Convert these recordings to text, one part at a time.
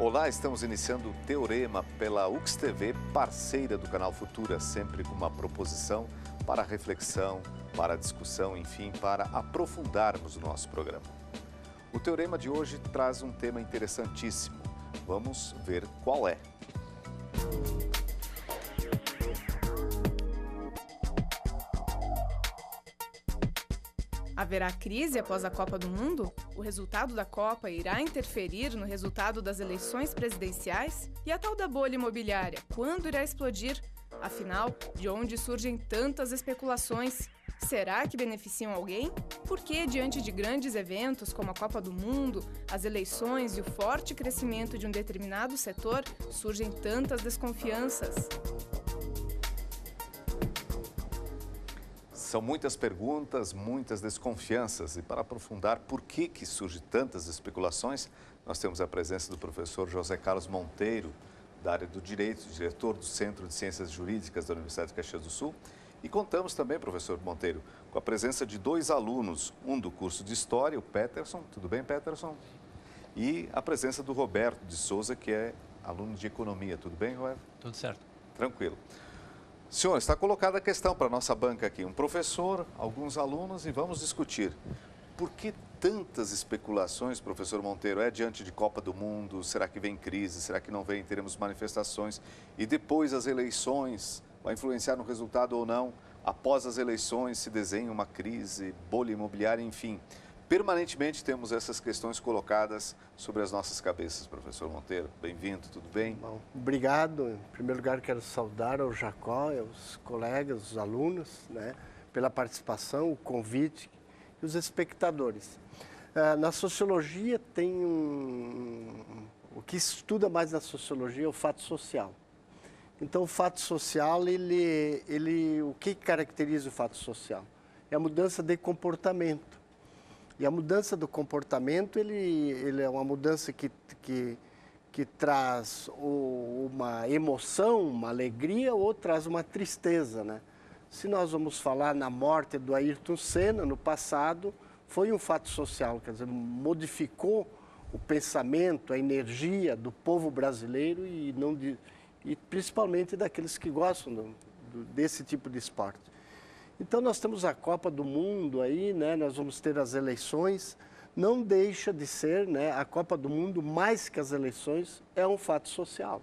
Olá, estamos iniciando o Teorema pela UXTV, parceira do canal Futura, sempre com uma proposição para reflexão, para discussão, enfim, para aprofundarmos o nosso programa. O Teorema de hoje traz um tema interessantíssimo. Vamos ver qual é. Haverá crise após a Copa do Mundo? O resultado da Copa irá interferir no resultado das eleições presidenciais? E a tal da bolha imobiliária, quando irá explodir? Afinal, de onde surgem tantas especulações? Será que beneficiam alguém? Por que, diante de grandes eventos como a Copa do Mundo, as eleições e o forte crescimento de um determinado setor, surgem tantas desconfianças? São muitas perguntas, muitas desconfianças. E para aprofundar por que surgem tantas especulações, nós temos a presença do professor José Carlos Monteiro, da área do Direito, diretor do Centro de Ciências Jurídicas da Universidade de Caxias do Sul. E contamos também, professor Monteiro, com a presença de dois alunos, um do curso de História, o Peterson. Tudo bem, Peterson? E a presença do Roberto de Souza, que é aluno de Economia. Tudo bem, Roberto? Tudo certo. Tranquilo. Senhor, está colocada a questão para a nossa banca aqui. Um professor, alguns alunos e vamos discutir. Por que tantas especulações, professor Monteiro? É diante de Copa do Mundo? Será que vem crise? Será que não vem? Teremos manifestações? E depois as eleições? Vai influenciar no resultado ou não? Após as eleições se desenha uma crise, bolha imobiliária, enfim. Permanentemente temos essas questões colocadas sobre as nossas cabeças, professor Monteiro. Bem-vindo, tudo bem? Bom, obrigado. Em primeiro lugar, quero saudar ao Jacó, aos colegas, os alunos, pela participação, o convite e os espectadores. Na sociologia tem o que estuda mais na sociologia é o fato social. Então, o fato social, o que caracteriza o fato social? É a mudança de comportamento. E a mudança do comportamento, ele é uma mudança que traz uma emoção, uma alegria ou traz uma tristeza, né? Se nós vamos falar na morte do Ayrton Senna, no passado, foi um fato social, quer dizer, modificou o pensamento, a energia do povo brasileiro e principalmente daqueles que gostam desse tipo de esporte. Então, nós temos a Copa do Mundo aí, nós vamos ter as eleições. Não deixa de ser, a Copa do Mundo, mais que as eleições, é um fato social.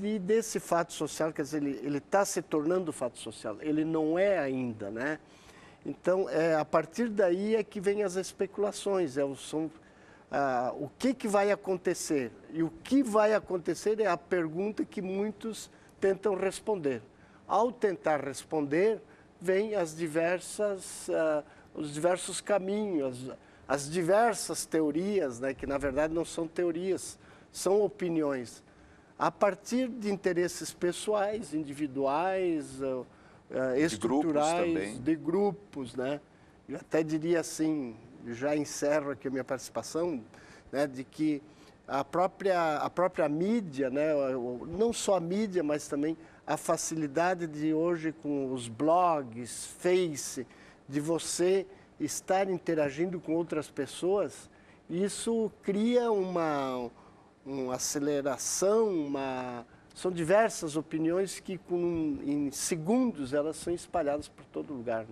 E desse fato social, quer dizer, ele está se tornando fato social, ele não é ainda, Então, a partir daí é que vem as especulações, o que vai acontecer. E o que vai acontecer é a pergunta que muitos tentam responder. Ao tentar responder, vem os diversos caminhos, as diversas teorias, que na verdade não são teorias, são opiniões, a partir de interesses pessoais, individuais, estruturais, de grupos, Eu até diria assim, já encerro aqui a minha participação, de que a própria mídia, não só a mídia, mas também a facilidade de hoje com os blogs, Face, de você estar interagindo com outras pessoas, isso cria uma aceleração, são diversas opiniões que em segundos elas são espalhadas por todo lugar,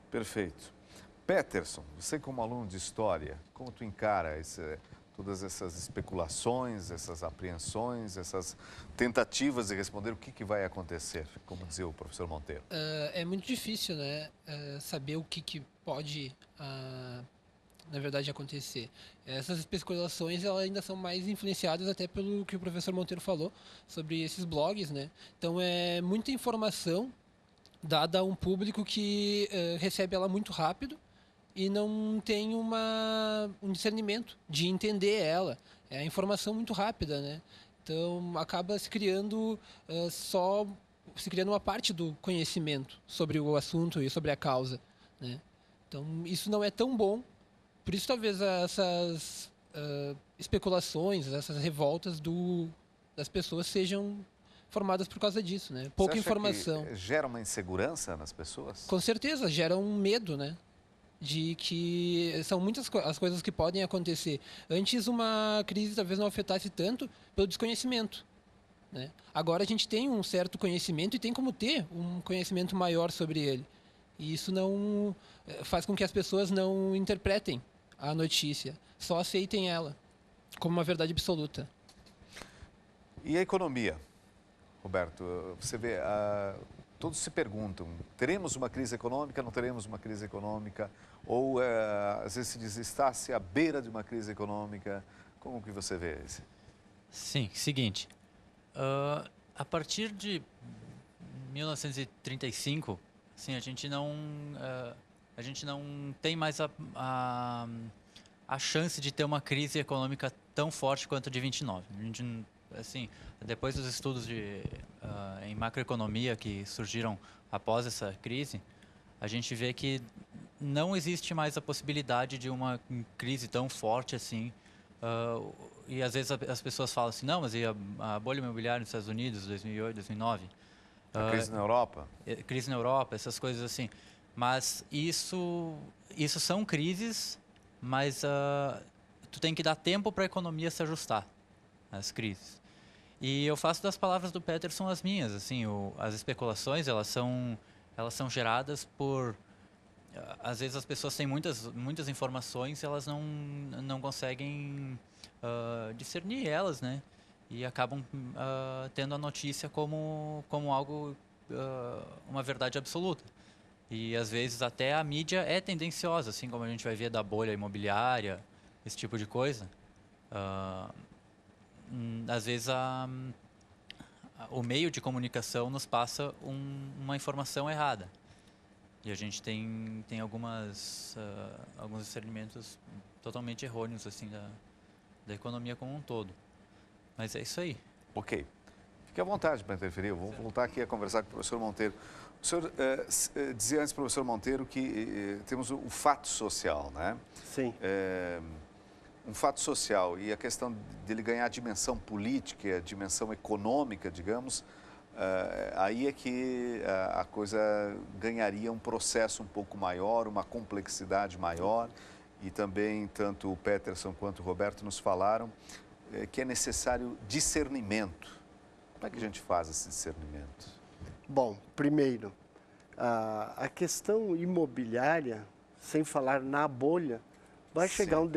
Perfeito. Peterson, você como aluno de História, como tu encara todas essas especulações, essas apreensões, essas tentativas de responder o que vai acontecer, como dizia o professor Monteiro? É muito difícil, saber o que pode, na verdade, acontecer. Essas especulações elas ainda são mais influenciadas até pelo que o professor Monteiro falou sobre esses blogs, Então, é muita informação dada a um público que recebe ela muito rápido, e não tem um discernimento de entender ela. É a informação muito rápida, Então, acaba se criando uma parte do conhecimento sobre o assunto e sobre a causa, Então, isso não é tão bom. Por isso, talvez, essas especulações, essas revoltas das pessoas sejam formadas por causa disso, Pouca informação. Que gera uma insegurança nas pessoas? Com certeza, gera um medo, de que são muitas as coisas que podem acontecer. Antes, uma crise talvez não afetasse tanto pelo desconhecimento, né? Agora a gente tem um certo conhecimento e tem como ter um conhecimento maior sobre ele. E isso não faz com que as pessoas não interpretem a notícia, só aceitem ela como uma verdade absoluta. E a economia, Roberto? Você vê, todos se perguntam, teremos uma crise econômica, não teremos uma crise econômica? Ou, às vezes se diz, está-se à beira de uma crise econômica? Como que você vê isso? Sim, seguinte, a partir de 1935, assim, a gente não tem mais a chance de ter uma crise econômica tão forte quanto a de 29. A gente, assim, depois dos estudos em macroeconomia que surgiram após essa crise, a gente vê que não existe mais a possibilidade de uma crise tão forte assim. E às vezes as pessoas falam assim, não, mas e a bolha imobiliária nos Estados Unidos, 2008, 2009? A crise na Europa? Crise na Europa, essas coisas assim. Mas isso são crises, mas tu tem que dar tempo para a economia se ajustar às crises. E eu faço das palavras do Peterson as minhas, assim, as especulações, elas são geradas por... Às vezes as pessoas têm muitas informações e elas não conseguem discernir elas, né? E acabam tendo a notícia como algo, uma verdade absoluta. E às vezes até a mídia é tendenciosa, assim como a gente vai ver da bolha imobiliária, esse tipo de coisa. Às vezes o meio de comunicação nos passa uma informação errada. E a gente tem alguns discernimentos totalmente errôneos assim da economia como um todo. Mas é isso aí. Ok. Fique à vontade para interferir. Eu vou voltar aqui a conversar com o professor Monteiro. O senhor dizia antes, professor Monteiro, que temos o fato social, né? Sim. Um fato social e a questão dele ganhar dimensão política, dimensão econômica, digamos, aí é que a coisa ganharia um processo um pouco maior, uma complexidade maior, e também tanto o Peterson quanto o Roberto nos falaram que é necessário discernimento. Como é que a gente faz esse discernimento? Bom, primeiro, a questão imobiliária, sem falar na bolha, vai chegar um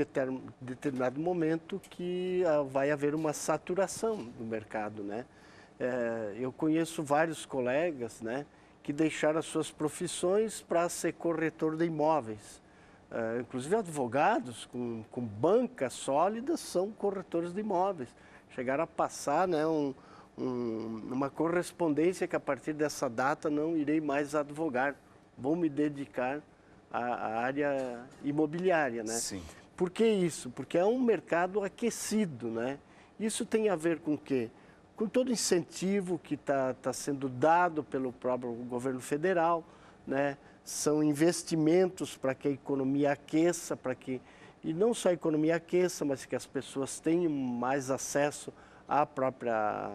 determinado momento que vai haver uma saturação do mercado, né? Eu conheço vários colegas, né, que deixaram as suas profissões para ser corretor de imóveis. Inclusive advogados com bancas sólidas são corretores de imóveis. Chegaram a passar, né, uma correspondência que a partir dessa data não irei mais advogar, vou me dedicar à área imobiliária, né? Sim. Por que isso? Porque é um mercado aquecido, né? Isso tem a ver com o quê? Com todo incentivo que está sendo dado pelo próprio governo federal, né? São investimentos para que a economia aqueça, e não só a economia aqueça, mas que as pessoas tenham mais acesso à própria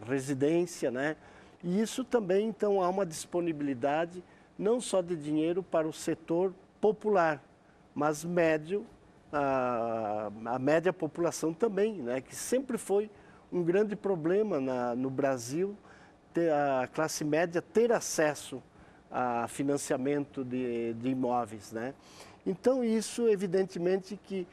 residência, né? E isso também, então, há uma disponibilidade não só de dinheiro para o setor popular, mas médio, a média população também, né? Que sempre foi um grande problema no Brasil, a classe média ter acesso a financiamento de imóveis, né? Então, isso, evidentemente, que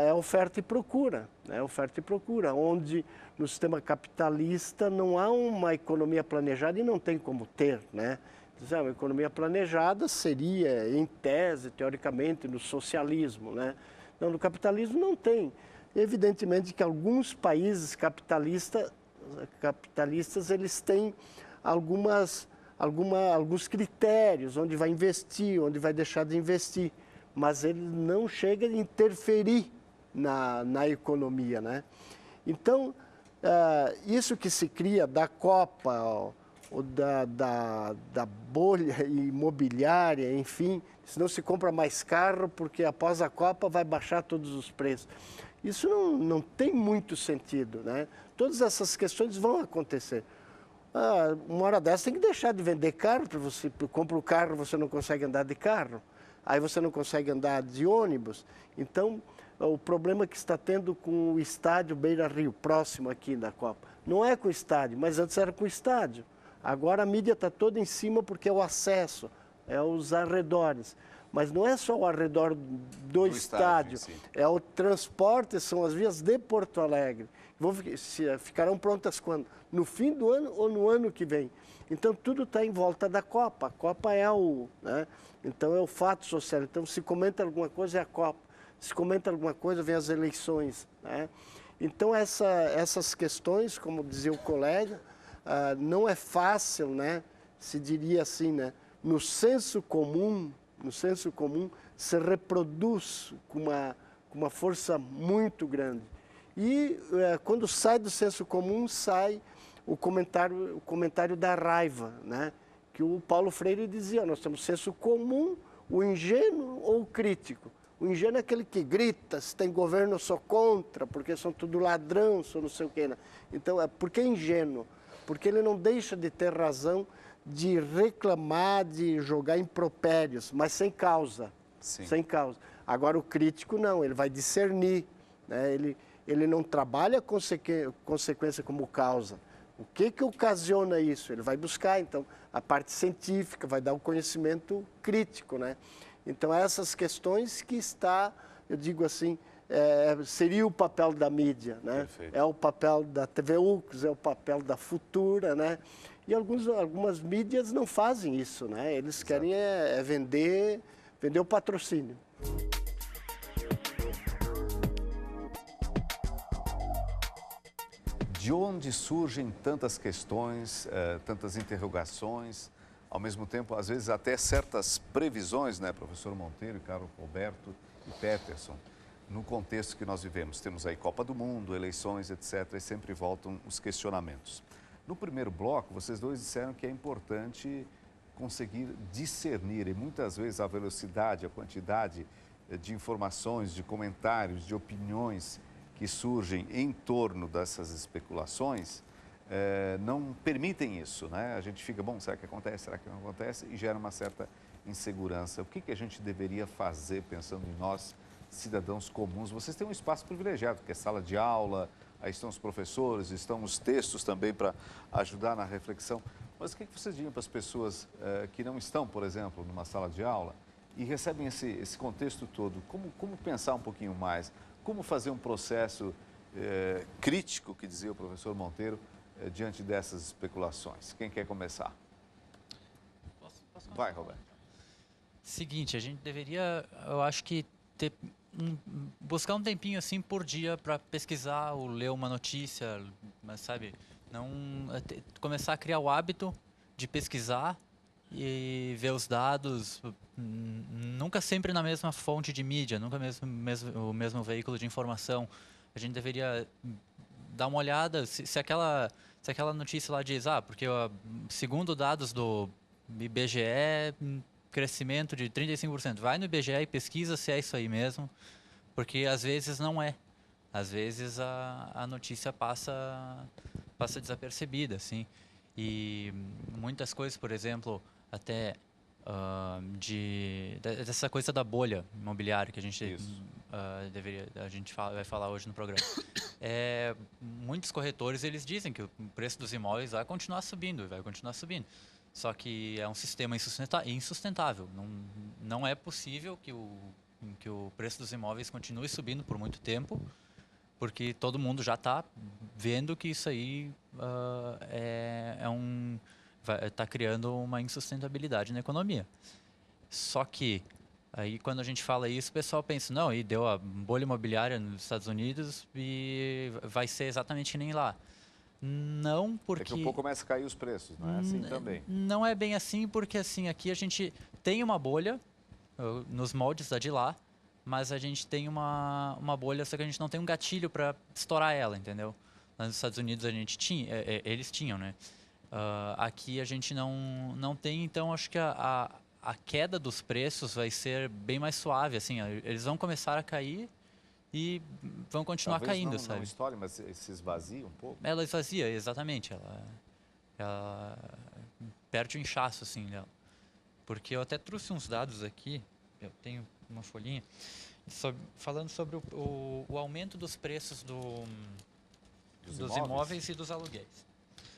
é oferta e procura, né? Oferta e procura, onde no sistema capitalista não há uma economia planejada e não tem como ter, né? Uma economia planejada seria, em tese, teoricamente, no socialismo, né? Não, no capitalismo não tem. Evidentemente que alguns países capitalistas eles têm alguns critérios, onde vai investir, onde vai deixar de investir, mas ele não chega a interferir na economia, né? Então, isso que se cria da Copa, ou da bolha imobiliária, enfim, se não se compra mais carro porque após a Copa vai baixar todos os preços. Isso não tem muito sentido, né? Todas essas questões vão acontecer. Uma hora dessa tem que deixar de vender carro, para você compra o carro, você não consegue andar de carro. aí você não consegue andar de ônibus. Então, o problema que está tendo com o estádio Beira-Rio, próximo aqui da Copa, não é com o estádio, mas antes era com o estádio. Agora a mídia está toda em cima porque é o acesso, é os arredores. Mas não é só o arredor do estádio, é o transporte, são as vias de Porto Alegre. Ficarão prontas quando? No fim do ano ou no ano que vem. Então tudo está em volta da Copa. A Copa é né? Então é o fato social. Então se comenta alguma coisa é a Copa. Se comenta alguma coisa vem as eleições, né? Então essas questões, como dizia o colega, não é fácil, né? Se diria assim, né? No senso comum se reproduz com uma força muito grande. E quando sai do senso comum, sai o comentário da raiva, né? Que o Paulo Freire dizia, nós temos senso comum, o ingênuo ou o crítico. O ingênuo é aquele que grita, se tem governo eu sou contra, porque são tudo ladrão, sou não sei o quê. Né? Então, por que ingênuo? Porque ele não deixa de ter razão de reclamar, de jogar impropérios, mas sem causa. Sim. Sem causa. Agora o crítico não, ele vai discernir, né? Ele não trabalha a consequência como causa. O que ocasiona isso? Ele vai buscar, então, a parte científica, vai dar o conhecimento crítico, né? Então, essas questões que eu digo assim, seria o papel da mídia, né? Perfeito. É o papel da TV UCS, é o papel da Futura, né? E algumas mídias não fazem isso, né? Eles Exato. Querem vender o patrocínio. De onde surgem tantas questões, tantas interrogações, ao mesmo tempo, às vezes, até certas previsões, né, professor Monteiro, Carlos Roberto e Peterson, no contexto que nós vivemos. Temos aí Copa do Mundo, eleições, etc., e sempre voltam os questionamentos. No primeiro bloco, vocês dois disseram que é importante conseguir discernir, e muitas vezes a velocidade, a quantidade de informações, de comentários, de opiniões que surgem em torno dessas especulações, não permitem isso, né? A gente fica, bom, será que acontece, será que não acontece? E gera uma certa insegurança. O que a gente deveria fazer, pensando em nós, cidadãos comuns? Vocês têm um espaço privilegiado, que é sala de aula, aí estão os professores, estão os textos também para ajudar na reflexão. Mas o que vocês diriam para as pessoas que não estão, por exemplo, numa sala de aula e recebem esse contexto todo? Como pensar um pouquinho mais? Como fazer um processo crítico, que dizia o professor Monteiro, diante dessas especulações? Quem quer começar? Posso Vai, Roberto. Seguinte, a gente deveria, eu acho que, buscar um tempinho assim por dia para pesquisar ou ler uma notícia, mas sabe, não começar a criar o hábito de pesquisar e ver os dados, nunca sempre na mesma fonte de mídia, nunca o mesmo veículo de informação. A gente deveria dar uma olhada se aquela notícia lá diz, porque segundo dados do IBGE, crescimento de 35%. Vai no IBGE e pesquisa se é isso aí mesmo, porque às vezes não é. Às vezes a notícia passa desapercebida, assim. E muitas coisas, por exemplo, até dessa coisa da bolha imobiliária que a gente vai falar hoje no programa. Muitos corretores, eles dizem que o preço dos imóveis vai continuar subindo, Só que é um sistema insustentável. Não é possível que o preço dos imóveis continue subindo por muito tempo, porque todo mundo já está vendo que isso aí está criando uma insustentabilidade na economia. Só que aí quando a gente fala isso, o pessoal pensa, não, e deu a bolha imobiliária nos Estados Unidos e vai ser exatamente que nem lá. Não, porque... Daqui a pouco começa a cair os preços, não é assim também? Não é bem assim, porque assim, aqui a gente tem uma bolha nos moldes da de lá, mas a gente tem uma bolha, só que a gente não tem um gatilho para estourar ela, entendeu? Lá nos Estados Unidos a gente tinha, eles tinham, né? Aqui a gente não tem, então acho que a queda dos preços vai ser bem mais suave, assim, eles vão começar a cair e vão continuar caindo, sabe? Não estoure, mas se esvazia um pouco? Ela esvazia, exatamente, ela perde o inchaço, assim, dela. Porque eu até trouxe uns dados aqui, eu tenho uma folhinha, falando sobre o aumento dos preços dos imóveis e dos aluguéis.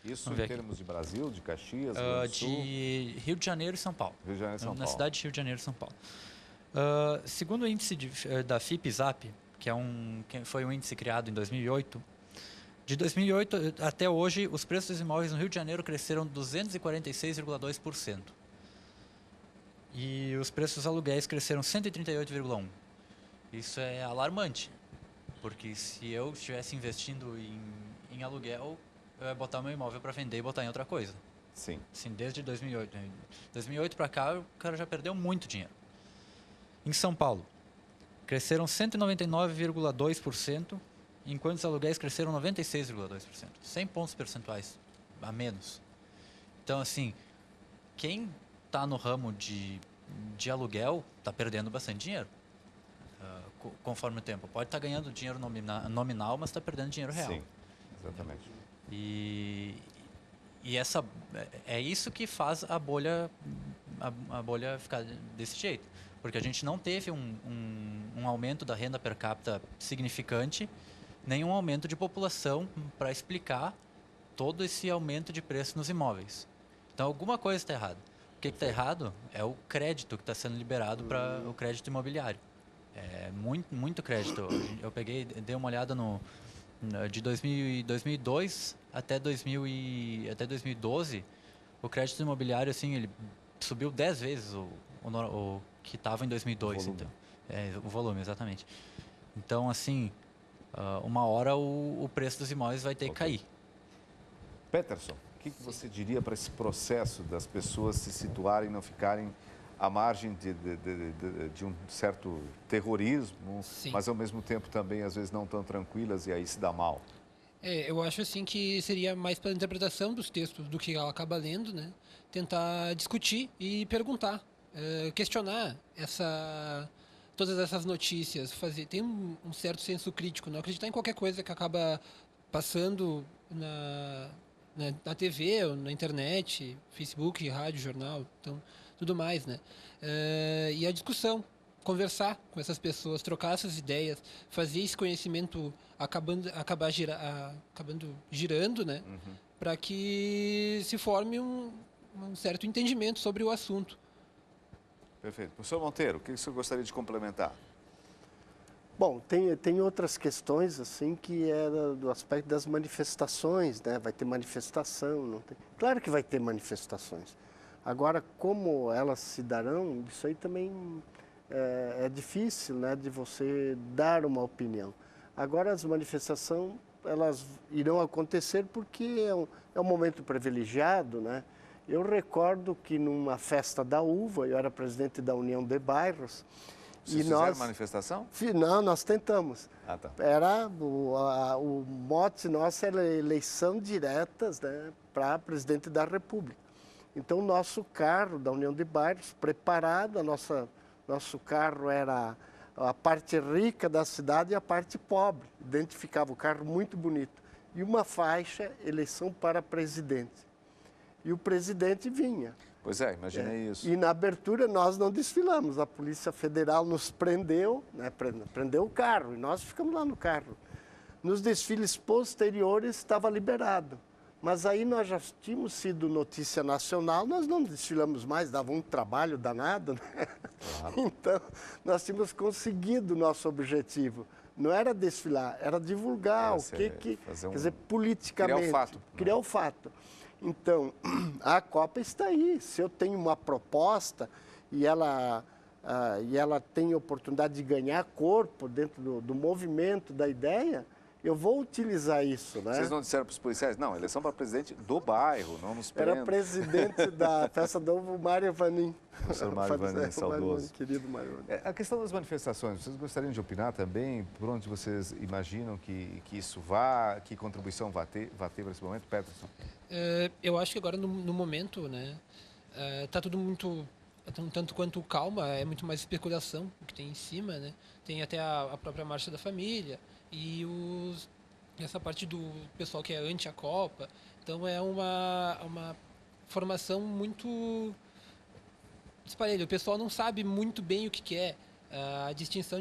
Isso em termos de Brasil, de Caxias, Rio Grande do Sul? De Rio de Janeiro e São Paulo. Rio de Janeiro e São Na Paulo. cidade de Rio de Janeiro e São Paulo. Segundo o índice da FIPE-ZAP, que foi um índice criado em 2008, de 2008 até hoje, os preços dos imóveis no Rio de Janeiro cresceram 246,2%. E os preços dos aluguéis cresceram 138,1%. Isso é alarmante, porque se eu estivesse investindo em aluguel, eu ia botar meu imóvel para vender e botar em outra coisa. Sim. Assim, desde 2008. 2008 para cá, o cara já perdeu muito dinheiro. Em São Paulo, cresceram 199,2%, enquanto os aluguéis cresceram 96,2%. 100 pontos percentuais a menos. Então, assim, quem está no ramo de aluguel está perdendo bastante dinheiro. Conforme o tempo. Pode estar ganhando dinheiro nominal, mas está perdendo dinheiro real. Sim, exatamente. E é isso que faz a bolha ficar desse jeito. Porque a gente não teve um aumento da renda per capita significante, nenhum aumento de população para explicar todo esse aumento de preço nos imóveis. Então, alguma coisa está errada. O que está errado é o crédito que está sendo liberado para o crédito imobiliário. É muito crédito. Eu dei uma olhada de 2002 até 2012, o crédito imobiliário, assim, ele subiu 10 vezes o que estava em 2002. O volume. Então, o volume, exatamente. Então, assim, uma hora o preço dos imóveis vai ter que cair. Peterson, o que você diria para esse processo das pessoas se situarem e não ficarem à margem de um certo terrorismo, Sim. mas ao mesmo tempo também às vezes não tão tranquilas e aí se dá mal? Eu acho assim que seria mais pela interpretação dos textos do que ela acaba lendo, né? Tentar discutir e perguntar, questionar todas essas notícias, ter um certo senso crítico, não acreditar em qualquer coisa que acaba passando na TV, ou na internet, Facebook, rádio, jornal, então tudo mais, né? E a discussão, conversar com essas pessoas, trocar essas ideias, fazer esse conhecimento acabando girando, né? Uhum. Para que se forme um certo entendimento sobre o assunto. Perfeito. Professor Monteiro, o que o senhor gostaria de complementar? Bom, tem outras questões, assim, que é do aspecto das manifestações, né? Vai ter manifestação, não tem? Claro que vai ter manifestações. Agora, como elas se darão, isso aí também é difícil, né? De você dar uma opinião. Agora, as manifestações, elas irão acontecer porque é um momento privilegiado, né? Eu recordo que numa festa da uva, eu era presidente da União de Bairros, Vocês fizeram manifestação? Não, nós tentamos. Ah, tá. O mote nosso era eleição diretas, né, para presidente da República. Então, o nosso carro da União de Bairros, preparado, nosso carro era a parte rica da cidade e a parte pobre. Identificava o carro muito bonito. E uma faixa, eleição para presidente. E o presidente vinha. Pois é, imaginei isso. E na abertura nós não desfilamos, a Polícia Federal nos prendeu, né, prendeu o carro e nós ficamos lá no carro. Nos desfiles posteriores estava liberado, mas aí nós já tínhamos sido notícia nacional, nós não desfilamos mais, dava um trabalho danado, né? Claro. Então nós tínhamos conseguido o nosso objetivo. Não era desfilar, era divulgar quer dizer, politicamente. Criar o fato. Criar o fato. Então, a Copa está aí. Se eu tenho uma proposta e ela tem oportunidade de ganhar corpo dentro do movimento, da ideia, eu vou utilizar isso, né? Vocês não disseram para os policiais? Não, eleição para presidente do bairro, não nos prenda. Era presidente da festa do ovo, Mário Vanim. Professor Mário Vanim, saudoso. Querido Mário Vanim. A questão das manifestações, vocês gostariam de opinar também? Por onde vocês imaginam que isso vá? Que contribuição vai ter para esse momento? Peterson? Eu acho que agora, no momento, né, tá tudo muito, tanto quanto calma, é muito mais especulação o que tem em cima, né? Tem até a própria Marcha da Família e essa parte do pessoal que é anti a Copa. Então é uma formação muito disparelho. O pessoal não sabe muito bem o que é a distinção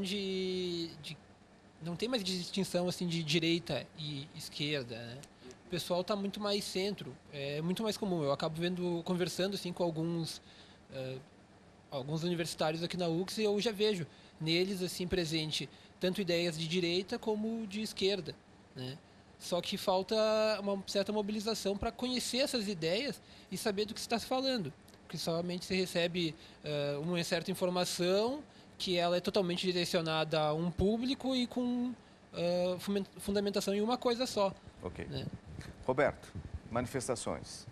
não tem mais distinção assim de direita e esquerda, né? O pessoal está muito mais centro, é muito mais comum. Eu acabo conversando assim com alguns universitários aqui na UX e eu já vejo neles assim presente tanto ideias de direita como de esquerda, né? Só que falta uma certa mobilização para conhecer essas ideias e saber do que se está falando. Porque somente se recebe uma certa informação que ela é totalmente direcionada a um público e com fundamentação em uma coisa só. Ok. Né? Roberto, manifestações.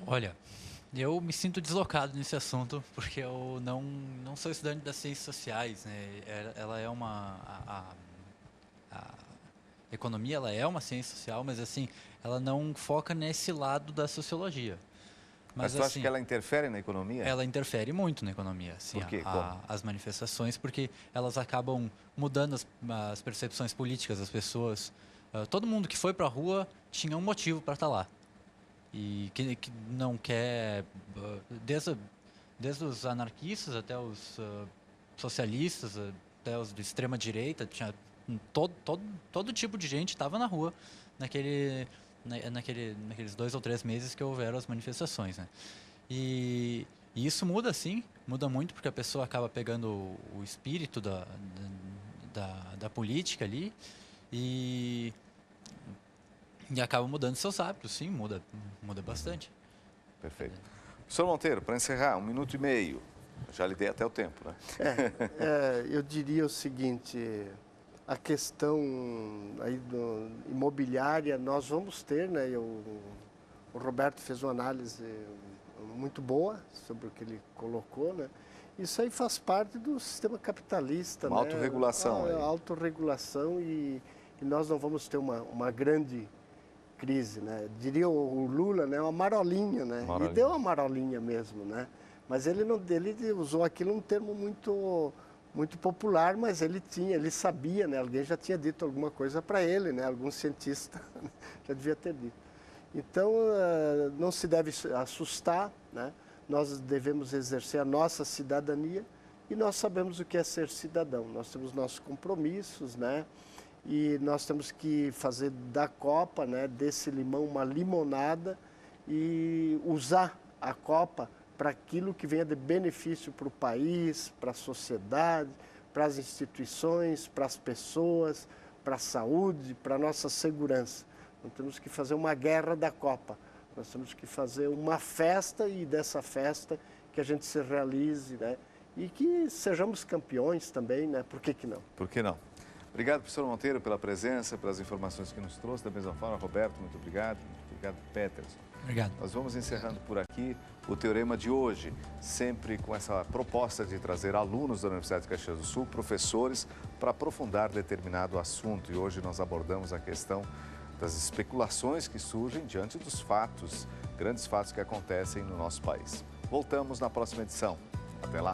Olha, eu me sinto deslocado nesse assunto porque eu não sou estudante das ciências sociais, né? Ela é a economia, ela é uma ciência social, mas assim, ela não foca nesse lado da sociologia. Mas tu acha que ela interfere na economia? Ela interfere muito na economia, sim. Por quê? As manifestações, porque elas acabam mudando as percepções políticas das pessoas. Todo mundo que foi para a rua tinha um motivo para estar lá. E que não quer, desde os anarquistas até os socialistas, até os de extrema direita, tinha todo tipo de gente estava na rua naqueles 2 ou 3 meses que houveram as manifestações, né? E isso muda, sim, muda muito, porque a pessoa acaba pegando o espírito da política ali e acaba mudando seus hábitos, sim, muda bastante. Perfeito. Professor Monteiro, para encerrar, 1 minuto e meio. Já lhe dei até o tempo, né? Eu diria o seguinte, a questão aí imobiliária, nós vamos ter, né? O Roberto fez uma análise muito boa sobre o que ele colocou, né? Isso aí faz parte do sistema capitalista, uma autorregulação. Autorregulação e nós não vamos ter uma grande crise, né? Diria o Lula, né? Uma marolinha, né? E deu uma marolinha mesmo, né? Mas ele usou aquilo um termo muito popular, mas ele sabia, né? Alguém já tinha dito alguma coisa para ele, né? Algum cientista já devia ter dito. Então, não se deve assustar, né? Nós devemos exercer a nossa cidadania e nós sabemos o que é ser cidadão. Nós temos nossos compromissos, né? E nós temos que fazer da Copa, né? Desse limão uma limonada e usar a Copa para aquilo que venha de benefício para o país, para a sociedade, para as instituições, para as pessoas, para a saúde, para a nossa segurança. Não temos que fazer uma guerra da Copa, nós temos que fazer uma festa e dessa festa que a gente se realize, né? E que sejamos campeões também, né? Por que não? Por que não? Obrigado, professor Monteiro, pela presença, pelas informações que nos trouxe. Da mesma forma, Roberto, muito obrigado. Muito obrigado, Peterson. Obrigado. Nós vamos encerrando por aqui o Teorema de hoje, sempre com essa proposta de trazer alunos da Universidade de Caxias do Sul, professores, para aprofundar determinado assunto. E hoje nós abordamos a questão das especulações que surgem diante dos fatos, grandes fatos que acontecem no nosso país. Voltamos na próxima edição. Até lá.